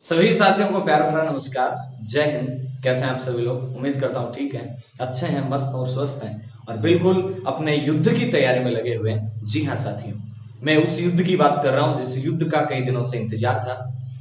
सभी साथियों को प्यार भरा नमस्कार। जय हिंद। कैसे हैं आप सभी लोग? उम्मीद करता हूँ ठीक हैं, अच्छे हैं, मस्त और स्वस्थ हैं और बिल्कुल अपने युद्ध की तैयारी में लगे हुए हैं। जी हाँ साथियों, मैं उस युद्ध की बात कर रहा हूँ जिस युद्ध का कई दिनों से इंतजार था।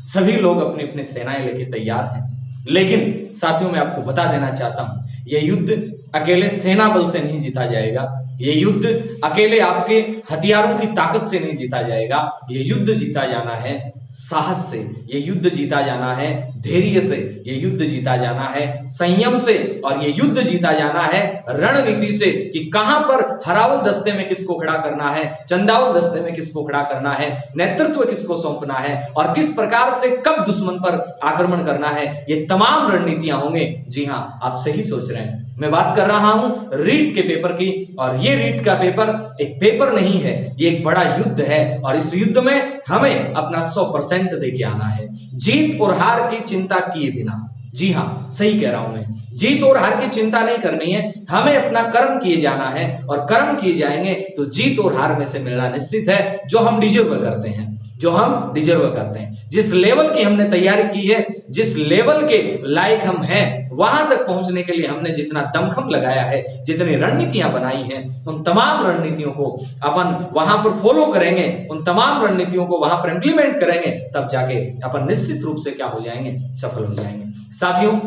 सभी लोग अपनी अपनी सेनाएं लेके तैयार हैं, लेकिन साथियों मैं आपको बता देना चाहता हूँ, ये युद्ध अकेले सेना बल से नहीं जीता जाएगा। ये युद्ध अकेले आपके हथियारों की ताकत से नहीं जीता जाएगा। ये युद्ध जीता जाना है साहस से, ये युद्ध जीता जाना है धैर्य से, ये युद्ध जीता जाना है संयम से, और ये युद्ध जीता जाना है रणनीति से कि कहां पर हरावल दस्ते में किसको खड़ा करना है, चंदावल दस्ते में किसको खड़ा करना है, नेतृत्व किसको सौंपना है और किस प्रकार से कब दुश्मन पर आक्रमण करना है। ये तमाम रणनीतियां होंगे। जी हां, आप सही सोच रहे हैं, मैं बात कर रहा हूं रीट के पेपर की। और ये रीट का पेपर एक पेपर नहीं है, ये एक बड़ा युद्ध है और इस युद्ध में हमें अपना 100% देके आना है, जीत और हार की चिंता किए बिना। जी हां, सही कह रहा हूं मैं, जीत और हार की चिंता नहीं करनी है, हमें अपना कर्म किए जाना है और कर्म किए जाएंगे तो जीत और हार में से मिलना निश्चित है, जो हम डिजर्व करते हैं, जो हम डिजर्व करते हैं। जिस लेवल की हमने तैयारी की है, जिस लेवल के लायक हम हैं, वहां तक पहुंचने के लिए हमने जितना दमखम लगाया है, जितनी रणनीतियां बनाई हैं, उन तमाम रणनीतियों को अपन वहां पर फॉलो करेंगे, उन तमाम रणनीतियों को वहां पर इंप्लीमेंट करेंगे, तब जाके अपन निश्चित रूप से क्या हो जाएंगे, सफल हो जाएंगे। साथियों,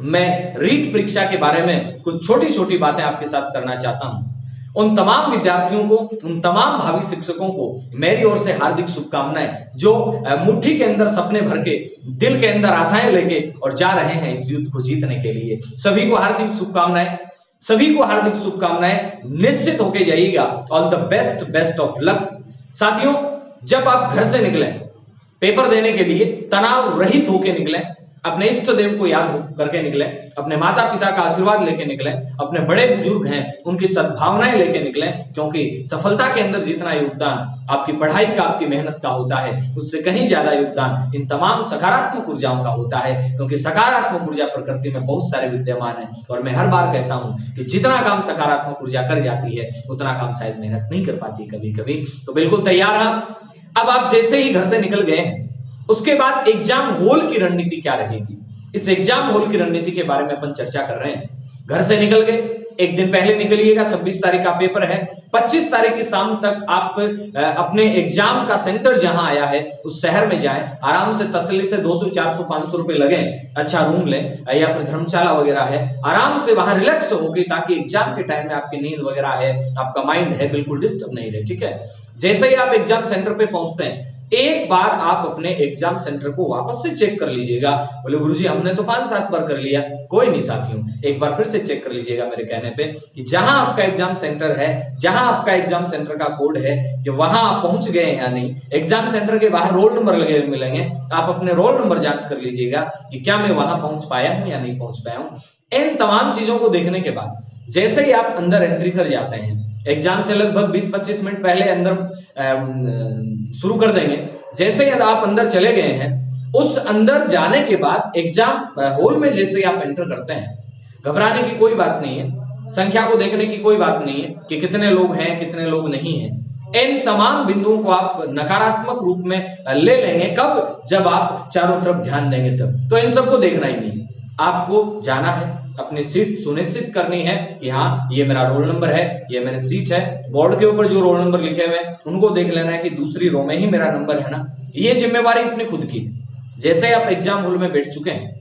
मैं रीट परीक्षा के बारे में कुछ छोटी छोटी बातें आपके साथ करना चाहता हूं। उन तमाम विद्यार्थियों को, उन तमाम भावी शिक्षकों को मेरी ओर से हार्दिक शुभकामनाएं, जो मुट्ठी के अंदर सपने भर के, दिल के अंदर आशाएं लेके और जा रहे हैं इस युद्ध को जीतने के लिए। सभी को हार्दिक शुभकामनाएं, सभी को हार्दिक शुभकामनाएं। निश्चित होके जाइएगा। All the best, best of luck. साथियों, जब आप घर से निकलें पेपर देने के लिए, तनाव रहित होके निकलें, अपने इष्ट देव को याद करके निकलें, अपने माता पिता का आशीर्वाद लेके निकलें, अपने बड़े बुजुर्ग हैं उनकी सद्भावनाएं लेके निकलें, क्योंकि सफलता के अंदर जितना योगदान आपकी पढ़ाई का, आपकी मेहनत का होता है, उससे कहीं ज्यादा योगदान इन तमाम सकारात्मक ऊर्जाओं का होता है, क्योंकि सकारात्मक ऊर्जा प्रकृति में बहुत सारे विद्यमान है। और मैं हर बार कहता हूं कि जितना काम सकारात्मक ऊर्जा कर जाती है, उतना काम शायद मेहनत नहीं कर पाती कभी कभी। तो बिल्कुल तैयार हैं। अब आप जैसे ही घर से निकल गए हैं, उसके बाद एग्जाम हॉल की रणनीति क्या रहेगी, इस एग्जाम हॉल की रणनीति के बारे में अपन चर्चा कर रहे हैं। घर से निकल गए, एक दिन पहले निकलिएगा, 26 तारीख का पेपर है, 25 तारीख की शाम तक आप अपने एग्जाम का सेंटर जहां आया है उस शहर में जाएं, आराम से तसल्ली से 200 400 500 रुपए लगे, अच्छा रूम लें या फिर धर्मशाला वगैरह है, आराम से वहां रिलैक्स होके, ताकि एग्जाम के टाइम में आपकी नींद वगैरह है, आपका माइंड है, बिल्कुल डिस्टर्ब नहीं रहे। ठीक है, जैसे ही आप एग्जाम सेंटर पे पहुंचते हैं, एक बार आप अपने एग्जाम सेंटर को वापस से चेक कर लीजिएगा। बोले गुरुजी हमने तो 5-7 बार कर लिया, कोई नहीं साथियों, एक बार फिर से चेक कर लीजिएगा मेरे कहने पे, कि जहां आपका एग्जाम सेंटर है, जहां आपका एग्जाम सेंटर का कोड है, कि वहां आप पहुंच गए हैं या नहीं। एग्जाम सेंटर के बाहर रोल नंबर लगे मिलेंगे, आप अपने रोल नंबर जांच कर लीजिएगा कि क्या मैं वहां पहुंच पाया हूं या नहीं पहुंच पाया हूं। इन तमाम चीजों को देखने के बाद जैसे ही आप अंदर एंट्री कर जाते हैं, एग्जाम से लगभग 20-25 मिनट पहले अंदर शुरू कर देंगे, जैसे ही आप अंदर चले गए हैं, उस अंदर जाने के बाद एग्जाम हॉल में जैसे ही आप एंटर करते हैं, घबराने की कोई बात नहीं है, संख्या को देखने की कोई बात नहीं है कि कितने लोग हैं कितने लोग नहीं हैं। इन तमाम बिंदुओं को आप नकारात्मक रूप में ले लेंगे कब, जब आप चारों तरफ ध्यान देंगे तब। तो इन सबको देखना ही नहीं, आपको जाना है, अपनी सीट सुनिश्चित करनी है कि हाँ ये मेरा रोल नंबर है, ये मेरी सीट है। बोर्ड के ऊपर जो रोल नंबर लिखे हुए हैं उनको देख लेना है कि दूसरी रो में ही मेरा नंबर है ना। ये जिम्मेवारी अपनी खुद की है। जैसे आप एग्जाम हॉल में बैठ चुके हैं,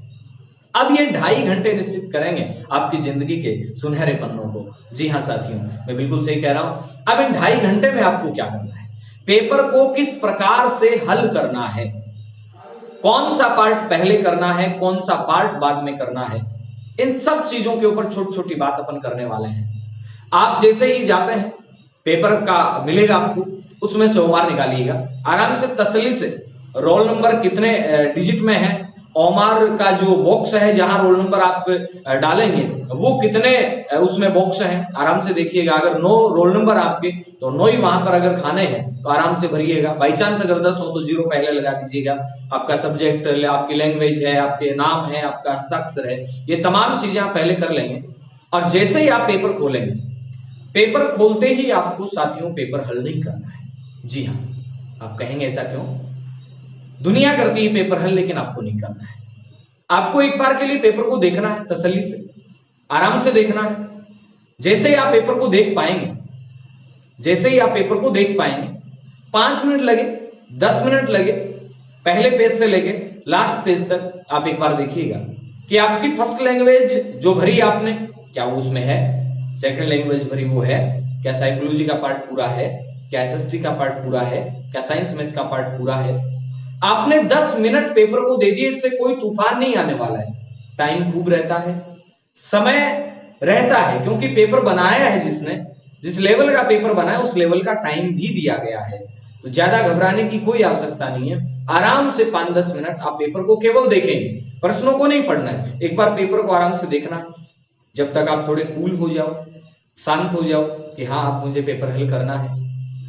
अब ये 2.5 घंटे निश्चित करेंगे आपकी जिंदगी के सुनहरे पन्नों को। जी हाँ साथियों, मैं बिल्कुल सही कह रहा हूं। अब इन 2.5 घंटे में आपको क्या करना है, पेपर को किस प्रकार से हल करना है, कौन सा पार्ट पहले करना है, कौन सा पार्ट बाद में करना है, इन सब चीजों के ऊपर छोटी छोटी बात अपन करने वाले हैं। आप जैसे ही जाते हैं, पेपर का मिलेगा आपको, उसमें से ओमार निकालिएगा, आराम से तसल्ली से रोल नंबर कितने डिजिट में है, ओमार का जो बॉक्स है जहां रोल नंबर आप डालेंगे वो कितने उसमें बॉक्स हैं, आराम से देखिएगा। अगर 9 रोल नंबर आपके, तो 9 ही वहां पर अगर खाने हैं तो आराम से भरिएगा। बाई चांस अगर 10 हो तो 0 पहले लगा दीजिएगा। आपका सब्जेक्ट, आपकी लैंग्वेज है, आपके नाम है, आपका हस्ताक्षर है, ये तमाम चीजें आप पहले कर लेंगे। और जैसे ही आप पेपर खोलेंगे, पेपर खोलते ही आपको साथियों पेपर हल नहीं करना है। जी हाँ, आप कहेंगे ऐसा क्यों? दुनिया करती है पेपर हल, लेकिन आपको नहीं करना है। आपको एक बार के लिए पेपर को देखना है, तसल्ली से, आराम से देखना है। जैसे ही आप पेपर को देख पाएंगे, जैसे ही आप पेपर को देख पाएंगे, 5 मिनट लगे, 10 मिनट लगे, पहले पेज से लेके लास्ट पेज तक आप एक बार देखिएगा कि आपकी फर्स्ट लैंग्वेज जो भरी आपने, क्या वो उसमें है? सेकंड लैंग्वेज भरी वो है क्या? साइकोलॉजी का पार्ट पूरा है क्या? एसएसटी का पार्ट पूरा है क्या? साइंस मैथ का पार्ट पूरा है? आपने 10 मिनट पेपर को दे दिए, इससे कोई तूफान नहीं आने वाला है। टाइम खूब रहता है, समय रहता है, क्योंकि पेपर बनाया है जिसने, जिस लेवल का पेपर बनाया उस लेवल का टाइम भी दिया गया है। तो ज्यादा घबराने की कोई आवश्यकता नहीं है। आराम से 5-10 मिनट आप पेपर को केवल देखेंगे, प्रश्नों को नहीं पढ़ना है। एक बार पेपर को आराम से देखना है, जब तक आप थोड़े कूल हो जाओ, शांत हो जाओ कि हाँ अब मुझे पेपर हल करना है,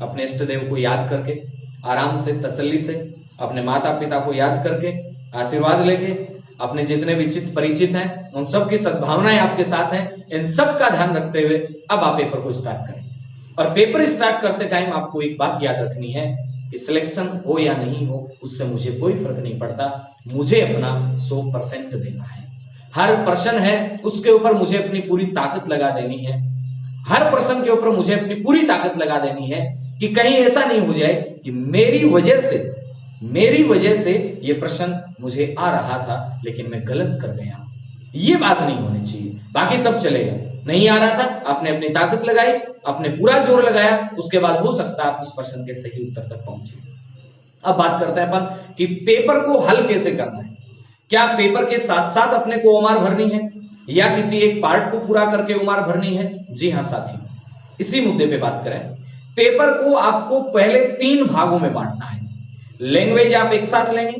अपने इष्ट देव को याद करके, आराम से, तसल्ली से, अपने माता पिता को याद करके, आशीर्वाद लेके, अपने जितने भी चित्त परिचित हैं उन सब की सद्भावनाएं आपके साथ हैं, इन सब का ध्यान रखते हुए अब आप पेपर को स्टार्ट करें। और पेपर स्टार्ट करते टाइम आपको एक बात याद रखनी है कि सिलेक्शन हो या नहीं हो उससे मुझे कोई फर्क नहीं पड़ता, मुझे अपना 100% देना है। हर प्रश्न है उसके ऊपर मुझे अपनी पूरी ताकत लगा देनी है, हर प्रश्न के ऊपर मुझे अपनी पूरी ताकत लगा देनी है कि कहीं ऐसा नहीं हो जाए कि मेरी वजह से ये प्रश्न मुझे आ रहा था लेकिन मैं गलत कर गया। ये बात नहीं होनी चाहिए। बाकी सब चलेगा, नहीं आ रहा था, आपने अपनी ताकत लगाई, आपने पूरा जोर लगाया, उसके बाद हो सकता है आप उस प्रश्न के सही उत्तर तक पहुंचे। अब बात करते हैं अपन कि पेपर को हल कैसे करना है। क्या पेपर के साथ साथ अपने को ओमार भरनी है या किसी एक पार्ट को पूरा करके ओमार भरनी है? जी हां साथियों, इसी मुद्दे पे बात करें। पेपर को आपको पहले 3 भागों में बांटना है। लैंग्वेज आप एक साथ लेंगे,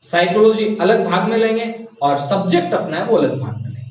साइकोलॉजी अलग भाग में लेंगे और सब्जेक्ट अपना है वो अलग भाग में लेंगे।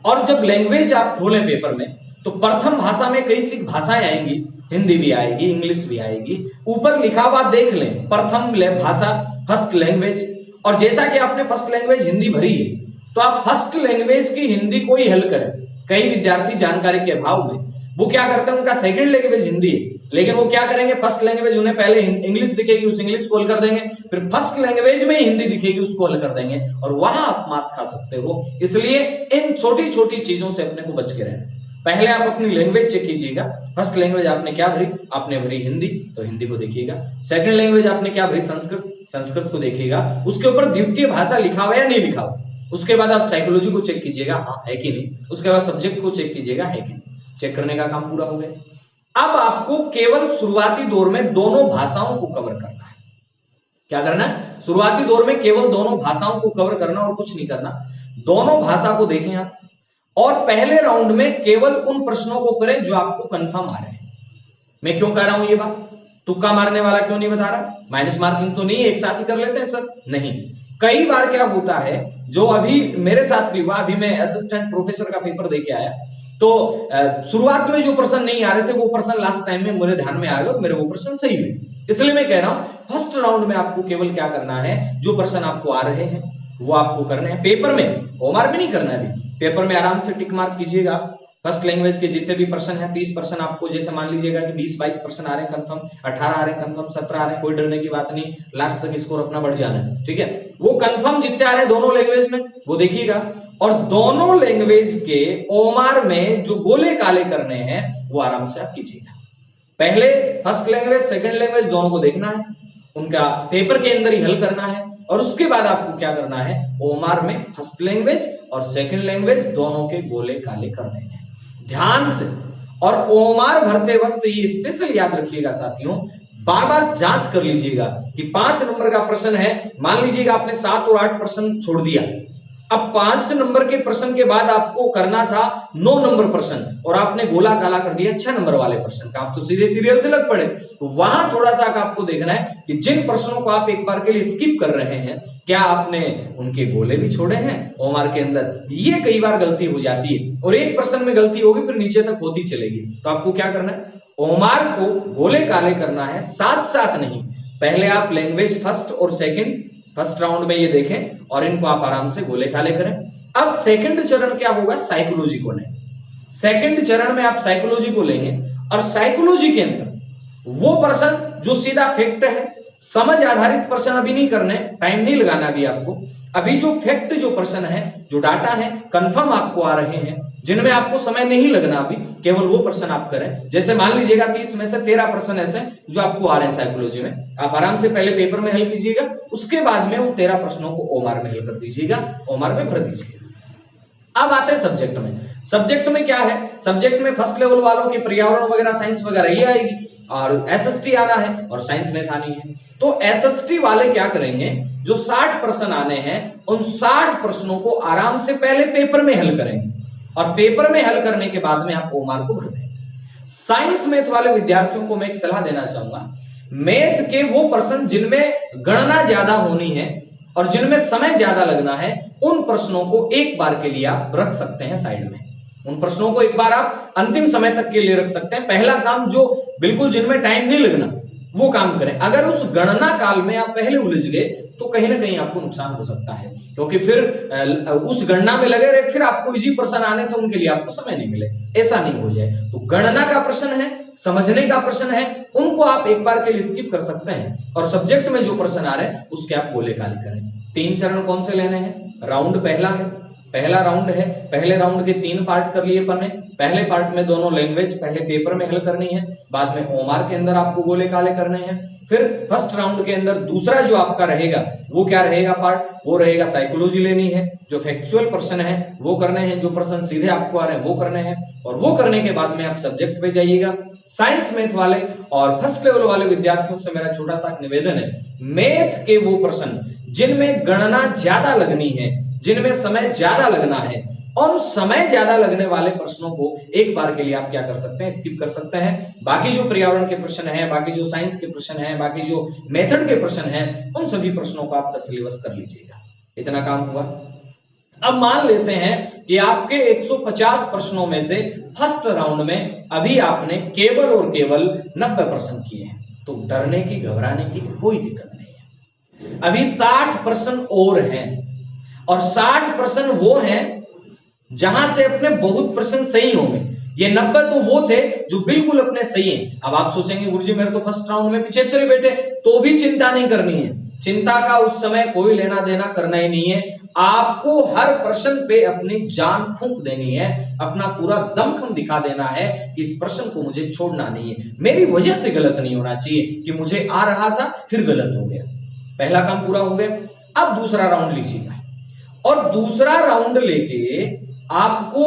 और जब लैंग्वेज आप खोलें पेपर में तो प्रथम भाषा में कई सी भाषाएं आएंगी, हिंदी भी आएगी, इंग्लिश भी आएगी। ऊपर लिखा हुआ देख लें, प्रथम भाषा, फर्स्ट लैंग्वेज। और जैसा कि आपने फर्स्ट लैंग्वेज हिंदी भरी है तो आप फर्स्ट लैंग्वेज की हिंदी को ही हल करें। कई विद्यार्थी जानकारी के अभाव में वो क्या करते हैं, उनका सेकंड लैंग्वेज हिंदी है लेकिन वो क्या करेंगे, फर्स्ट लैंग्वेज उन्हें पहले इंग्लिश दिखेगी, उस इंग्लिश को हल कर देंगे, फिर फर्स्ट लैंग्वेज में हिंदी दिखेगी, उसको हल कर देंगे और वहां आप मात खा सकते हो। इसलिए इन छोटी छोटी चीजों से अपने को बच के रहना। पहले आप अपनी लैंग्वेज चेक कीजिएगा। फर्स्ट लैंग्वेज आपने क्या भरी, आपने भरी हिंदी, तो हिंदी को देखिएगा। सेकंड लैंग्वेज आपने क्या भरी, संस्कृत, संस्कृत को देखिएगा। उसके ऊपर द्वितीय भाषा लिखा हुआ या नहीं लिखा हुआ। उसके बाद आप साइकोलॉजी को चेक कीजिएगा, हाँ है कि नहीं। उसके बाद सब्जेक्ट को चेक कीजिएगा, है कि नहीं। चेक करने का काम पूरा हो गया। अब आपको केवल शुरुआती दौर में दोनों भाषाओं को कवर करना है। क्या करना है, शुरुआती दौर में केवल दोनों भाषाओं को कवर करना और कुछ नहीं करना। दोनों भाषा को देखें आप और पहले राउंड में केवल उन प्रश्नों को करें जो आपको कंफर्म आ रहे हैं। मैं क्यों कह रहा हूं ये बात, तुक्का मारने वाला क्यों नहीं बता रहा, माइनस मार्किंग तो नहीं एक साथ ही कर लेते हैं सर, नहीं। कई बार क्या होता है, जो अभी मेरे साथ भी हुआ, अभी मैं असिस्टेंट प्रोफेसर का पेपर देके आया तो शुरुआत में जो प्रश्न नहीं आ रहे थे वो प्रश्न लास्ट टाइम में मेरे ध्यान में आ गए और मेरे वो प्रश्न सही हुए। इसलिए मैं कह रहा हूं फर्स्ट राउंड में आपको केवल क्या करना है, जो प्रश्न आपको आ रहे हैं वो आपको करने हैं। पेपर में होमवर्क में नहीं करना है। अभी पेपर में आराम से टिक मार्क कीजिएगा। फर्स्ट लैंग्वेज के जितने भी प्रश्न हैं, 30 प्रश्न आपको, जैसे मान लीजिएगा कि 20-22 प्रश्न आ रहे हैं कंफर्म, 18 आ रहे हैं कंफर्म, 17 आ रहे हैं, कोई डरने की बात नहीं, लास्ट तक स्कोर अपना बढ़ जाना है, ठीक है। वो कंफर्म जितने आ रहे हैं दोनों लैंग्वेज में वो देखिएगा और दोनों लैंग्वेज के ओमार में जो गोले काले करने हैं वो आराम से आप कीजिएगा। पहले फर्स्ट लैंग्वेज सेकंड लैंग्वेज दोनों को देखना है, उनका पेपर के अंदर ही हल करना है और उसके बाद आपको क्या करना है, ओमार में फर्स्ट लैंग्वेज और सेकंड लैंग्वेज दोनों के गोले काले कर देने हैं ध्यान से। और ओमार भरते वक्त ये स्पेशल याद रखिएगा साथियों, बार बार जांच कर लीजिएगा कि 5 नंबर का प्रश्न है, मान लीजिएगा आपने 7 और 8 प्रश्न छोड़ दिया। अब 5 नंबर के प्रश्न के बाद आपको करना था 9 नंबर प्रश्न और आपने गोला काला कर दिया 6 नंबर वाले प्रश्न का, आप तो सीधे सीरियल से लग पड़े। तो वहां थोड़ा सा आपको देखना है कि जिन प्रश्नों को आप एक बार के लिए स्किप कर रहे हैं, क्या आपने उनके गोले भी छोड़े हैं ओमार के अंदर। ये कई बार गलती हो जाती है और एक प्रश्न में गलती होगी फिर नीचे तक होती चलेगी। तो आपको क्या करना है, ओमार को गोले काले करना है, साथ साथ नहीं। पहले आप लैंग्वेज फर्स्ट और सेकंड फर्स्ट राउंड में ये देखें और इनको आप आराम से गोले काले करें। अब सेकंड चरण क्या होगा, साइकोलॉजी को लें। सेकंड चरण में आप साइकोलॉजी को लेंगे और साइकोलॉजी के अंदर वो प्रश्न जो सीधा फैक्ट है, समझ आधारित प्रश्न अभी नहीं करने, टाइम नहीं लगाना अभी आपको। अभी जो फैक्ट जो प्रश्न है, जो डाटा है, कंफर्म आपको आ रहे हैं, जिनमें आपको समय नहीं लगना, अभी केवल वो प्रश्न आप करें। जैसे मान लीजिएगा 30 में से 13 प्रश्न ऐसे जो आपको आ रहे हैं साइकोलॉजी में, आप आराम से पहले पेपर में हल कीजिएगा, उसके बाद में उन 13 प्रश्नों को ओमार में हल कर दीजिएगा, ओमार में भर दीजिएगा। अब आते हैं सब्जेक्ट में। सब्जेक्ट में क्या है, सब्जेक्ट में फर्स्ट लेवल वालों की पर्यावरण वगैरह साइंस वगैरह ये आएगी, और एसएसटी आना है और साइंस मैथ आनी है। तो एसएसटी वाले क्या करेंगे, जो 60 प्रश्न आने हैं उन 60 प्रश्नों को आराम से पहले पेपर में हल करेंगे, और पेपर में हल करने के बाद में आप ओमार को भर देंगे। साइंस मैथ वाले विद्यार्थियों को मैं एक सलाह देना चाहूंगा, मैथ के वो प्रश्न जिनमें गणना ज्यादा होनी है और जिनमें समय ज्यादा लगना है, उन प्रश्नों को एक बार के लिए आप रख सकते हैं साइड में। उन प्रश्नों को एक बार आप अंतिम समय तक के लिए रख सकते हैं। पहला काम जो बिल्कुल जिनमें टाइम नहीं लगना, वो काम करें। अगर उस गणना काल में आप पहले उलझ गए तो कहीं ना कहीं आपको नुकसान हो सकता है, क्योंकि फिर उस गणना में लगे रहे, फिर आपको इजी प्रश्न आने तो उनके लिए आपको समय नहीं मिले, ऐसा नहीं हो जाए। तो गणना का प्रश्न है, समझने का प्रश्न है, उनको आप एक बार के लिए स्किप कर सकते हैं, और सब्जेक्ट में जो प्रश्न आ रहे हैं उसके आप गोले काले करें। 3 चरण कौन से लेने हैं, राउंड पहला है, पहला राउंड है, पहले राउंड के 3 पार्ट कर लिए अपन ने। पहले पार्ट में दोनों लैंग्वेज पहले पेपर में हल करनी है, बाद में ओमार के अंदर आपको गोले काले करने हैं। फिर फर्स्ट राउंड के अंदर दूसरा जो आपका रहेगा वो क्या रहेगा पार्ट, वो रहेगा साइकोलॉजी लेनी है, जो फैक्चुअल प्रश्न है वो करने हैं, जो प्रश्न सीधे आपको आ रहे हैं वो करने हैं, और वो करने के बाद में आप सब्जेक्ट पे जाइएगा। साइंस मैथ वाले और फर्स्ट लेवल वाले विद्यार्थियों से मेरा छोटा सा निवेदन है, मैथ के वो प्रश्न जिनमें गणना ज्यादा लगनी है, जिनमें समय ज्यादा लगना है, उन समय ज्यादा लगने वाले प्रश्नों को एक बार के लिए आप क्या कर सकते हैं, स्किप कर सकते हैं। बाकी जो पर्यावरण के प्रश्न हैं, बाकी जो साइंस के प्रश्न हैं, बाकी जो मेथड के प्रश्न हैं, उन सभी प्रश्नों को आप तसल्लीबस कर लीजिएगा। इतना काम हुआ। अब मान लेते हैं कि आपके 150 प्रश्नों में से फर्स्ट राउंड में अभी आपने केवल और केवल 90 प्रश्न किए हैं, तो डरने की घबराने की कोई दिक्कत नहीं है। अभी 60 प्रश्न और हैं, और 60 प्रश्न वो हैं जहां से अपने बहुत प्रश्न सही होंगे। ये 90 तो वो थे जो बिल्कुल अपने सही हैं। अब आप सोचेंगे गुरुजी मेरे तो फर्स्ट राउंड में 75 बैठे, तो भी चिंता नहीं करनी है। चिंता का उस समय कोई लेना देना करना ही नहीं है। आपको हर प्रश्न पे अपनी जान फूंक देनी है, अपना पूरा दमखम दिखा देना है कि इस प्रश्न को मुझे छोड़ना नहीं है, मेरी वजह से गलत नहीं होना चाहिए कि मुझे आ रहा था फिर गलत हो गया। पहला काम पूरा हो गया। अब दूसरा राउंड लीजिएगा, और दूसरा राउंड लेके आपको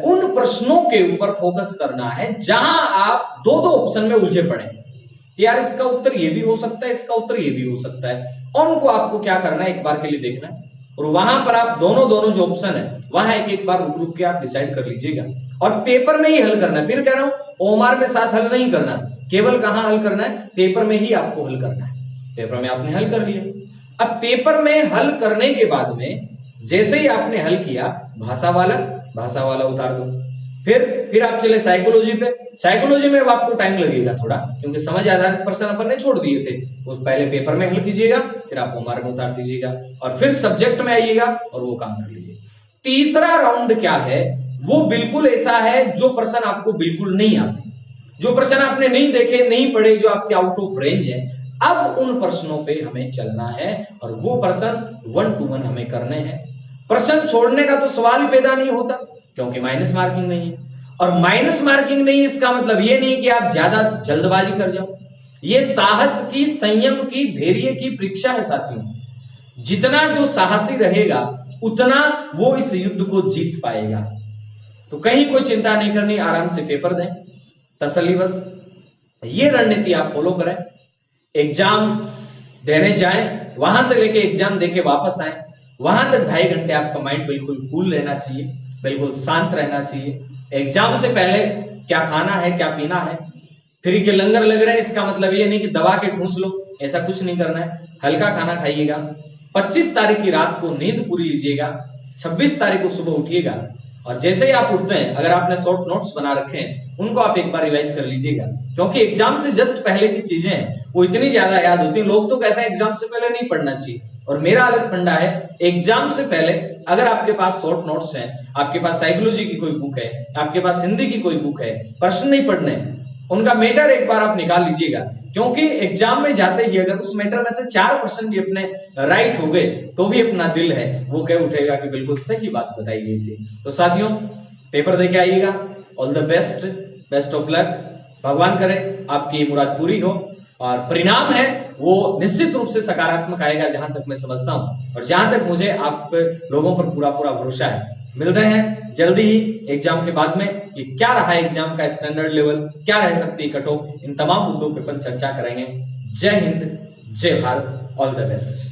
उन प्रश्नों के ऊपर फोकस करना है जहां आप दो ऑप्शन में उलझे पड़े, यार इसका उत्तर ये भी हो सकता है, इसका उत्तर ये भी हो सकता है, और उनको आपको क्या करना है, एक बार के लिए देखना है, और वहां पर आप दोनों जो ऑप्शन है वहां एक बार रुक के आप डिसाइड कर लीजिएगा, और पेपर में ही हल करना है। फिर कह रहा हूं ओमार में साथ हल नहीं करना, केवल कहां हल करना है, पेपर में ही आपको हल करना है। पेपर में आपने हल कर लिया। अब पेपर में हल करने के बाद में जैसे ही आपने हल किया, भाषा वाला उतार दो। फिर आप चले साइकोलॉजी पे। साइकोलॉजी में अब आपको टाइम लगेगा थोड़ा, क्योंकि समझ आधारित प्रश्न अपन ने छोड़ दिए थे, वो पहले पेपर में हल कीजिएगा, फिर आप ओमार में उतार दीजिएगा, और फिर सब्जेक्ट में आइएगा और वो काम कर लीजिए। तीसरा राउंड क्या है, वो बिल्कुल ऐसा है जो प्रश्न आपको बिल्कुल नहीं आते, जो प्रश्न आपने नहीं देखे, नहीं पढ़े, जो आपके आउट ऑफ रेंज है। अब उन प्रश्नों पे हमें चलना है, और वो प्रश्न 1 to 1 हमें करने हैं। प्रश्न छोड़ने का तो सवाल ही पैदा नहीं होता, क्योंकि माइनस मार्किंग नहीं है। और माइनस मार्किंग नहीं, इसका मतलब ये नहीं कि आप ज्यादा जल्दबाजी कर जाओ। ये साहस की, संयम की, धैर्य की परीक्षा है साथियों। जितना जो साहसी रहेगा उतना वो इस युद्ध को जीत पाएगा। तो कहीं कोई चिंता नहीं करनी, आराम से पेपर दें, तसल्ली बस। ये रणनीति आप फॉलो करें। एग्जाम देने जाएं, वहां से लेके एग्जाम देके वापस आए, वहां तक 2.5 घंटे आपका माइंड बिल्कुल कूल रहना चाहिए, बिल्कुल शांत रहना चाहिए। एग्जाम से पहले क्या खाना है, क्या पीना है, फ्री के लंगर लग रहे हैं, इसका मतलब ये नहीं कि दबा के ठूस लो, ऐसा कुछ नहीं करना है। हल्का खाना खाइएगा। 25 तारीख की रात को नींद पूरी लीजिएगा, 26 तारीख को सुबह उठिएगा, और जैसे ही आप उठते हैं, अगर आपने शॉर्ट नोट्स बना रखे हैं उनको आप एक बार रिवाइज कर लीजिएगा, क्योंकि एग्जाम से जस्ट पहले की चीजें हैं वो इतनी ज्यादा याद होती हैं। लोग तो कहते हैं एग्जाम से पहले नहीं पढ़ना चाहिए, और मेरा अलग फंडा है, एग्जाम से पहले अगर आपके पास शॉर्ट नोट्स हैं, आपके पास साइकोलॉजी की कोई बुक है, आपके पास हिंदी की कोई बुक है, प्रश्न नहीं पढ़ने, उनका मैटर एक बार आप निकाल लीजिएगा, क्योंकि एग्जाम में जाते ही अगर उस मैटर में से 4% भी अपने राइट हो गए तो भी अपना दिल है वो कह उठेगा कि बिल्कुल सही बात बताई गई थी। तो साथियों, पेपर देके आइएगा। All the best, best of luck. भगवान करे आपकी मुराद पूरी हो और परिणाम है वो निश्चित रूप से सकारात्मक आएगा, जहां तक मैं समझता हूं और जहां तक मुझे आप लोगों पर पूरा पूरा भरोसा है। मिलते हैं जल्दी ही एग्जाम के बाद में कि क्या रहा एग्जाम का स्टैंडर्ड लेवल, क्या रह सकती है कट ऑफ, इन तमाम मुद्दों पर अपन चर्चा करेंगे। जय हिंद, जय भारत, ऑल द बेस्ट।